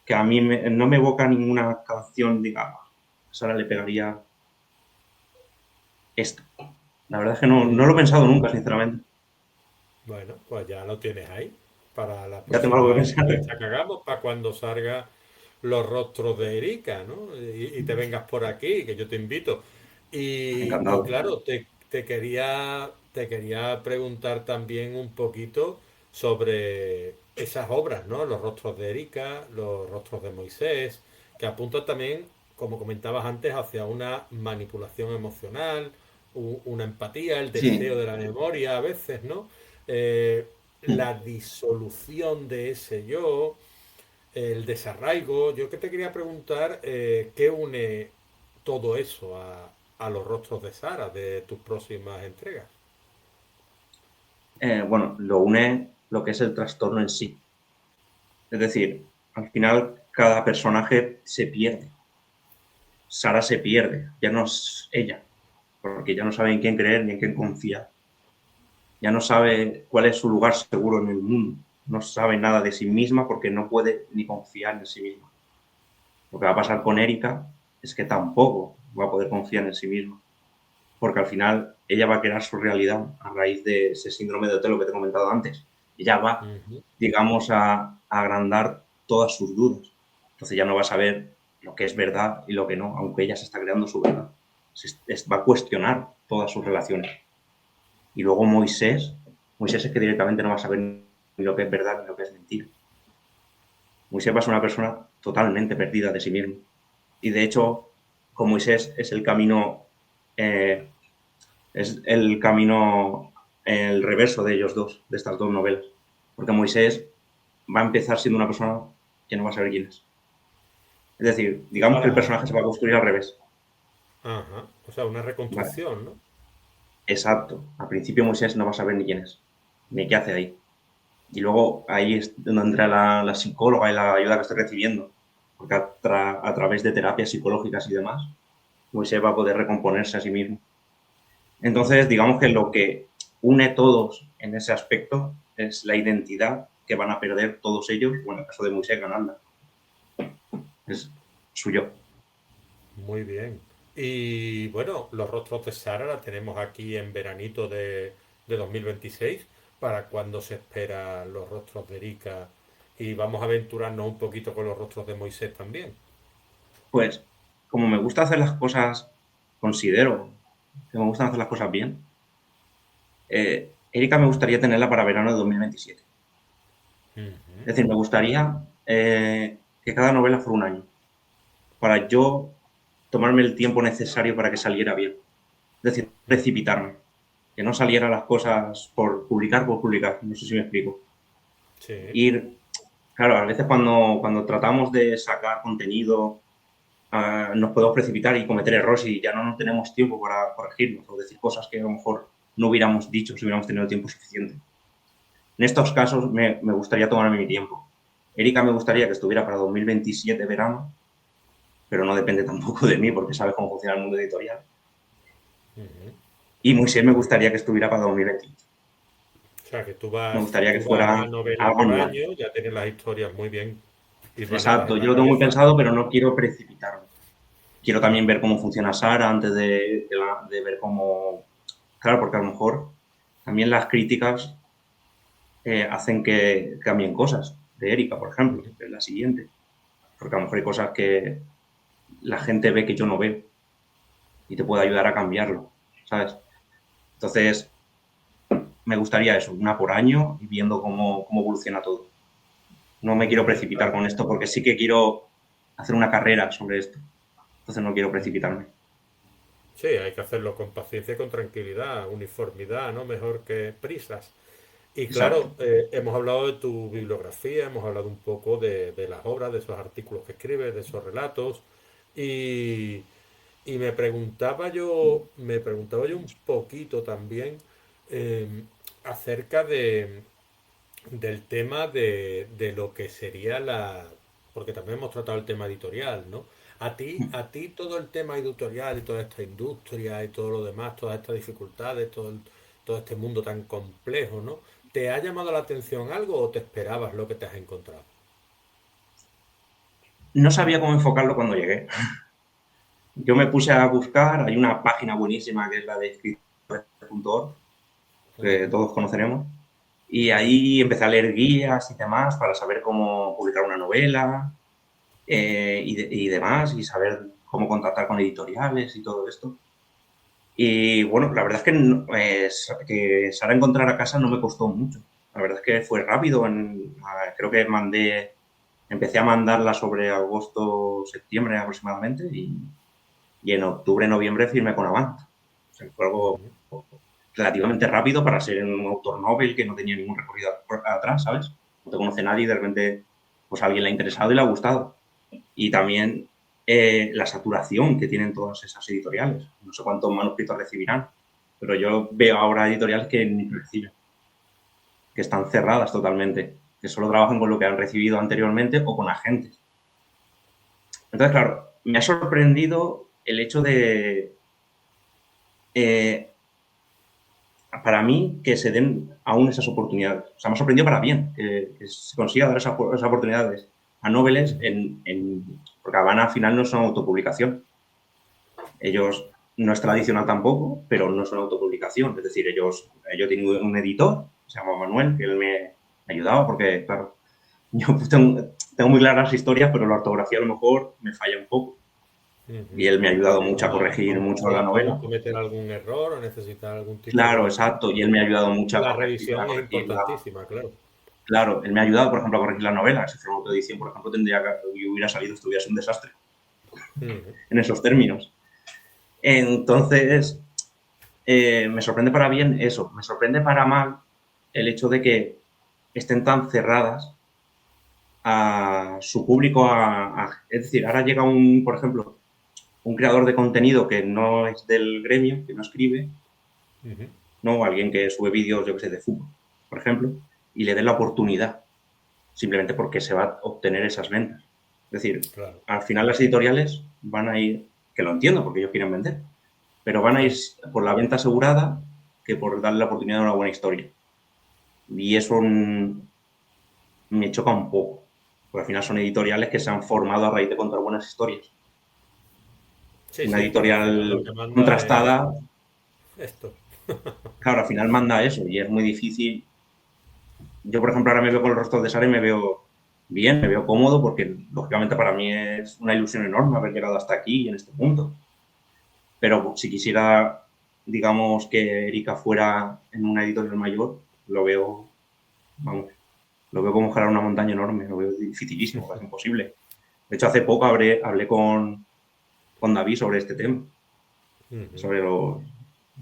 que a mí no me evoca ninguna canción, digamos. A Sara le pegaría esto. La verdad es que no lo he Ujú. pensado nunca, sinceramente. Bueno, pues ya lo tienes ahí para la Ya tengo algo que próxima pensar. entrevista que hagamos, para cuando salga los rostros de Erika, ¿no? Y te vengas por aquí, que yo te invito. Y Encantado. claro, te quería preguntar también un poquito sobre esas obras, ¿no? Los rostros de Erika, los rostros de Moisés, que apuntan también, como comentabas antes, hacia una manipulación emocional, una empatía, el deseo Sí. de la memoria a veces, ¿no? Eh, la disolución de ese yo, el desarraigo. Yo que te quería preguntar, ¿qué une todo eso a los rostros de Sara de tus próximas entregas? Bueno, lo une lo que es el trastorno en sí. Es decir, al final cada personaje se pierde. Sara se pierde, ya no es ella, porque ya no sabe en quién creer ni en quién confiar. Ya no sabe cuál es su lugar seguro en el mundo. No sabe nada de sí misma porque no puede ni confiar en sí misma. Lo que va a pasar con Erika es que tampoco va a poder confiar en sí misma, porque al final ella va a crear su realidad a raíz de ese síndrome de Otelo que te he comentado antes. Ella va, Ujú. digamos, a agrandar todas sus dudas. Entonces ya no va a saber lo que es verdad y lo que no, aunque ella se está creando su verdad. Va a cuestionar todas sus relaciones. Y luego Moisés es que directamente no va a saber ni lo que es verdad ni lo que es mentira. Moisés es una persona totalmente perdida de sí mismo. Y de hecho, con Moisés eh, es el camino, el reverso de ellos dos, de estas dos novelas. Porque Moisés va a empezar siendo una persona que no va a saber quién es. Es decir, digamos que el Para... personaje se va a construir al revés. Ajá. O sea, una Vale. reconstrucción, ¿no? Exacto. Al principio Moisés no va a saber ni quién es, ni qué hace ahí. Y luego ahí es donde entra la psicóloga y la ayuda que estoy recibiendo. Porque a través de terapias psicológicas y demás, Moisés va a poder recomponerse a sí mismo. Entonces, digamos que lo que une a todos en ese aspecto es la identidad que van a perder todos ellos, o en el caso de Moisés, ganarla. Es suyo. Muy bien. Y bueno, los rostros de Sara la tenemos aquí en veranito de 2026, para cuando se espera los rostros de Erika y vamos a aventurarnos un poquito con los rostros de Moisés también. Pues, como me gusta hacer las cosas, considero que me gustan hacer las cosas bien, Erika me gustaría tenerla para verano de 2027. Ujú. Es decir, me gustaría que cada novela fuera un año, para yo tomarme el tiempo necesario para que saliera bien. Es decir, precipitarme, que no salieran las cosas por publicar, no sé si me explico. Sí, Ir, claro, a veces cuando tratamos de sacar contenido, nos podemos precipitar y cometer errores y ya no tenemos tiempo para corregirnos o decir cosas que a lo mejor no hubiéramos dicho si hubiéramos tenido tiempo suficiente. En estos casos me gustaría tomarme mi tiempo. Erika me gustaría que estuviera para 2027 verano, pero no depende tampoco de mí porque sabe cómo funciona el mundo editorial. ujú. Y Moisés me gustaría que estuviera para 2028. O sea, que Me gustaría que tú vas fuera a novela algo por anual. año, ya tienes las historias muy bien hilvanadas Exacto, en yo la lo tengo muy cabeza. pensado, pero no quiero precipitarme. Quiero también Ujú. ver cómo funciona Sara antes de ver cómo... Claro, porque a lo mejor también las críticas hacen que cambien cosas. De Erika, por ejemplo, Ujú. que es la siguiente. Porque a lo mejor hay cosas que la gente ve que yo no veo y te puede ayudar a cambiarlo, ¿sabes? Entonces, me gustaría eso, una por año y viendo cómo evoluciona todo. No me Muy quiero bien, precipitar con esto porque sí que quiero hacer una carrera sobre esto. Entonces no quiero precipitarme. sí, hay que hacerlo con paciencia y con tranquilidad, uniformidad, ¿no? Mejor que prisas. Y Exacto. claro, hemos hablado de tu bibliografía, hemos hablado un poco de las obras, de esos artículos que escribes, de esos relatos. Y, y me preguntaba yo un poquito también eh, acerca del tema de lo que sería porque también hemos tratado el tema editorial, ¿no? A ti todo el tema editorial y toda esta industria y todo lo demás, todas estas dificultades, todo este mundo tan complejo, ¿no? ¿Te ha llamado la atención algo o te esperabas lo que te has encontrado? No sabía cómo enfocarlo cuando llegué. Yo me puse a buscar, hay una página buenísima que es la de escritores.org, que Ujú, todos conoceremos, y ujú, ahí empecé a leer guías y demás para saber cómo publicar una novela y demás, y saber cómo contactar con editoriales y todo esto. Y bueno, la verdad es que, que Sara encontrar a casa no me costó mucho. La verdad es que fue rápido. Creo que empecé a mandarla sobre agosto, septiembre aproximadamente y en octubre, noviembre firmé con Avant. O sea, fue algo ujú. relativamente rápido para ser un autor novel que no tenía ningún recorrido atrás, ¿sabes? No te conoce nadie y de repente pues a alguien le ha interesado y le ha gustado. Y también la saturación que tienen todas esas editoriales. No sé cuántos manuscritos recibirán, pero yo veo ahora editoriales que ni reciben, que están cerradas totalmente, que solo trabajan con lo que han recibido anteriormente o con agentes. Entonces, claro, me ha sorprendido el hecho de, eh, para mí, que se den aún esas oportunidades. O sea, me ha sorprendido para bien que se consiga dar esas oportunidades a noveles porque Habana al final no son autopublicación. Ellos no es tradicional tampoco, pero no es una autopublicación. Es decir, yo tengo un editor, se llama Manuel, que él me ayudaba porque, claro, yo tengo muy claras las historias, pero la ortografía a lo mejor me falla un poco. Y Ujú. él me ha ayudado mucho a Normal, corregir mucho la podemos novela. cometer algún error o necesitar algún tipo Claro, de... exacto. Y él me ha ayudado mucho a La a revisión es corregirla. importantísima, claro. Claro, él me ha ayudado, por ejemplo, a corregir la novela. Si fuera una autoedición, por ejemplo, tendría que hubiera salido, esto hubiera sido un desastre Ujú. en esos términos. Entonces, me sorprende para bien eso. Me sorprende para mal el hecho de que estén tan cerradas a su público. Es decir, ahora llega por ejemplo, un creador de contenido que no es del gremio, que no escribe, Ujú. ¿no? Alguien que sube vídeos, yo que sé, de fútbol, por ejemplo, y le den la oportunidad, simplemente porque se va a obtener esas ventas. Es decir, Claro, al final las editoriales van a ir, que lo entiendo porque ellos quieren vender, pero van a ir claro. por la venta asegurada que por darle la oportunidad de una buena historia. Y eso me choca un poco, porque al final son editoriales que se han formado a raíz de contar buenas historias. Sí, Una sí, pero al final lo editorial que manda es contrastada, esto. claro, al final manda eso y es muy difícil. Yo, por ejemplo, ahora me veo con los rostros de Sara y me veo bien, me veo cómodo porque, lógicamente, para mí es una ilusión enorme haber llegado hasta aquí y en este punto. Pero si quisiera, digamos, que Erika fuera en una editorial mayor, lo veo, vamos, lo veo como escalar una montaña enorme, lo veo dificilísimo, casi imposible. De hecho, hace poco hablé con David sobre este tema, Ujú. sobre los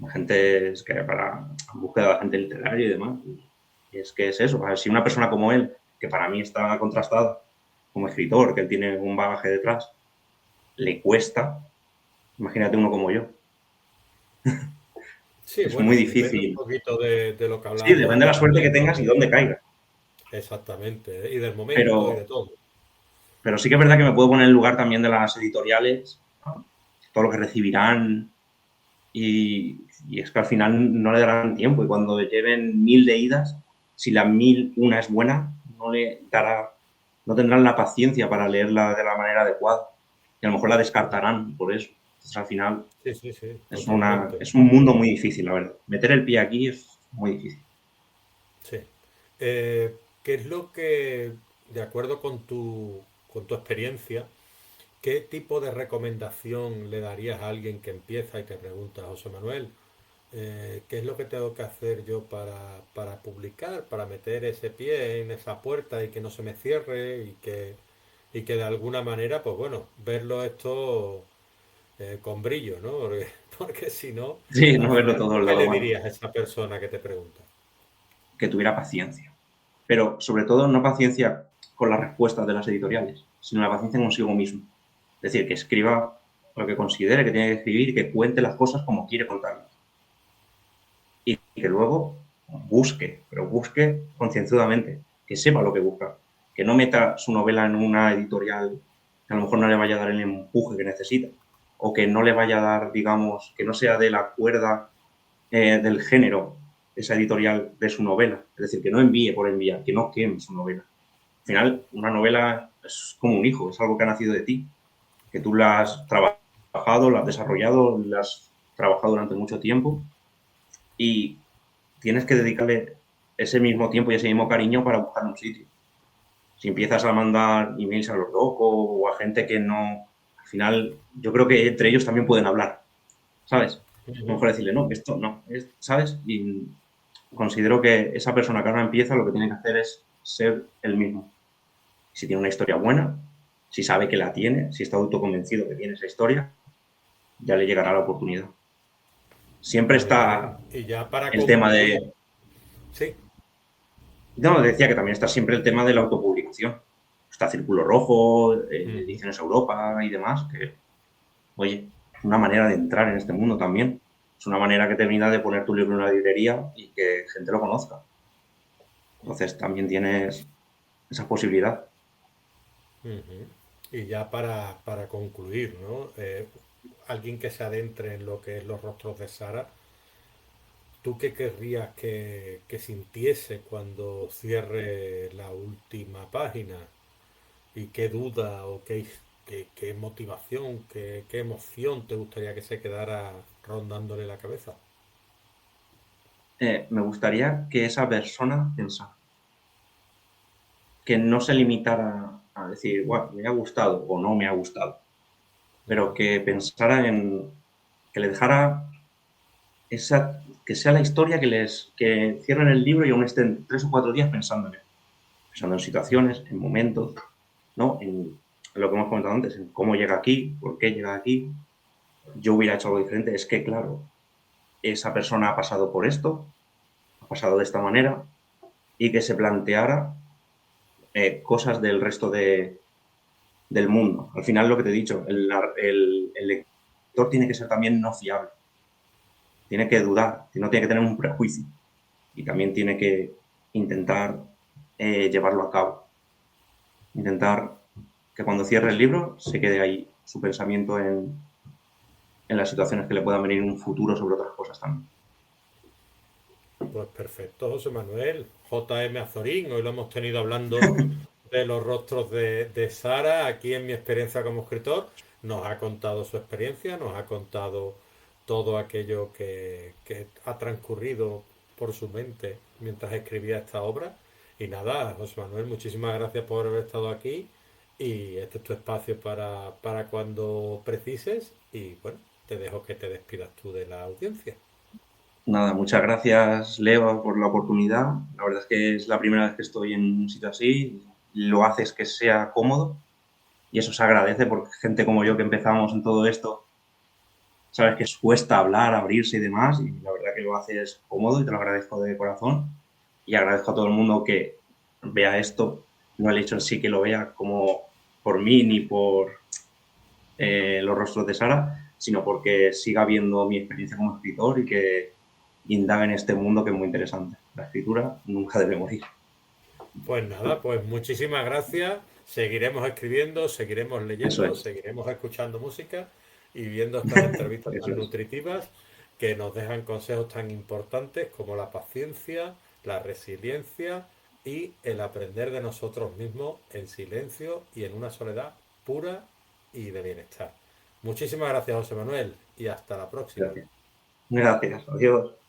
agentes que para búsqueda de agente literario y demás. Y es que es eso, a ver, si una persona como él, que para mí está contrastada como escritor, que él tiene un bagaje detrás, le cuesta, imagínate uno como yo. Sí, Es muy bueno, depende un difícil. poquito de lo que Sí, hablábamos depende de la suerte que anteriormente, tengas y dónde caigas. exactamente, y del momento y de Pero, todo. pero sí que es verdad que me puedo poner en el lugar también de las editoriales, ¿no? Todo lo que recibirán, y es que al final no le darán tiempo. Y cuando lleven 1000 de idas, si la 1001 es buena, no tendrán la paciencia para leerla de la manera adecuada. Y a lo mejor la descartarán por eso. Entonces, al final, Sí, sí, sí, es, totalmente. es un mundo muy difícil, la verdad. Meter el pie aquí es muy difícil. Sí. ¿Qué es lo que, de acuerdo con tu experiencia, qué tipo de recomendación le darías a alguien que empieza y te pregunta, José Manuel, qué es lo que tengo que hacer yo para publicar, para meter ese pie en esa puerta y que no se me cierre y que de alguna manera, pues bueno, verlo esto con brillo, ¿no? Porque si no, Sí, al no verlo final, todo el ¿qué lado le malo. dirías a esa persona que te pregunta? Que tuviera paciencia. Pero sobre todo no paciencia con las respuestas de las editoriales, sino la paciencia consigo mismo. Es decir, que escriba lo que considere que tiene que escribir y que cuente las cosas como quiere contarlas. Y que luego busque, pero busque concienzudamente, que sepa lo que busca, que no meta su novela en una editorial que a lo mejor no le vaya a dar el empuje que necesita, o que no le vaya a dar, digamos, que no sea de la cuerda del género esa editorial de su novela. Es decir, que no envíe por enviar, que no queme su novela. Al final, una novela es como un hijo, es algo que ha nacido de ti, que tú la has trabajado, la has desarrollado, la has trabajado durante mucho tiempo y tienes que dedicarle ese mismo tiempo y ese mismo cariño para buscar un sitio. Si empiezas a mandar emails a los locos o a gente que no, al final, yo creo que entre ellos también pueden hablar, ¿sabes? A lo Ujú. mejor decirle, no, esto no, ¿sabes? Y considero que esa persona que ahora empieza lo que tiene que hacer es ser el mismo. Si tiene una historia buena, si sabe que la tiene, si está autoconvencido que tiene esa historia, ya le llegará la oportunidad. Siempre Muy bien. está Y ya para el tema concluir, de... sí. No, decía que también está siempre el tema de la autopublicación. Está Círculo Rojo, Ujú. Ediciones Europa y demás, que, oye, es una manera de entrar en este mundo también. Es una manera que termina de poner tu libro en una librería y que gente lo conozca. Entonces también tienes esa posibilidad. Ujú. Y ya para concluir, ¿no? Alguien que se adentre en lo que es los rostros de Sara, ¿tú qué querrías que sintiese cuando cierre la última página? ¿Y qué duda o qué motivación, qué emoción te gustaría que se quedara rondándole la cabeza? Me gustaría que esa persona pensara, que no se limitara a decir, bueno, me ha gustado o no me ha gustado, pero Ujú. que pensara en, que le dejara esa, que sea la historia que cierren el libro y aún estén 3 o 4 días pensando en él. pensando en situaciones, en momentos, ¿no? En lo que hemos comentado antes, en cómo llega aquí, por qué llega aquí. Yo hubiera hecho algo diferente. Es que, claro, esa persona ha pasado por esto, ha pasado de esta manera, y que se planteara cosas del resto del mundo. Al final, lo que te he dicho, el lector tiene que ser también no fiable, tiene que dudar, no tiene que tener un prejuicio y también tiene que intentar llevarlo a cabo, intentar que cuando cierre el libro se quede ahí su pensamiento en las situaciones que le puedan venir en un futuro sobre otras cosas también. Pues perfecto, José Manuel. JM Azorín, hoy lo hemos tenido hablando de los rostros de Sara, aquí en mi experiencia como escritor. Nos ha contado su experiencia, nos ha contado todo aquello que ha transcurrido por su mente mientras escribía esta obra. Y nada, José Manuel, muchísimas gracias por haber estado aquí. Y este es tu espacio para cuando precises. Y bueno, te dejo que te despidas tú de la audiencia. Nada, muchas gracias, Leo, por la oportunidad. La verdad es que es la primera vez que estoy en un sitio así. Lo haces que sea cómodo y eso se agradece porque gente como yo que empezamos en todo esto, sabes que cuesta hablar, abrirse y demás, y la verdad que lo haces cómodo y te lo agradezco de corazón. Y agradezco a todo el mundo que vea esto, no el hecho en sí que lo vea como por mí ni por los rostros de Sara, sino porque siga viendo mi experiencia como escritor y que indague en este mundo que es muy interesante. La escritura nunca debe morir. Pues nada, pues muchísimas gracias. Seguiremos escribiendo, seguiremos Eso leyendo, es, seguiremos escuchando música y viendo estas entrevistas eso tan es. nutritivas que nos dejan consejos tan importantes como la paciencia, la resiliencia y el aprender de nosotros mismos en silencio y en una soledad pura y de bienestar. Muchísimas gracias, José Manuel, y hasta la próxima. Gracias. Gracias. Adiós.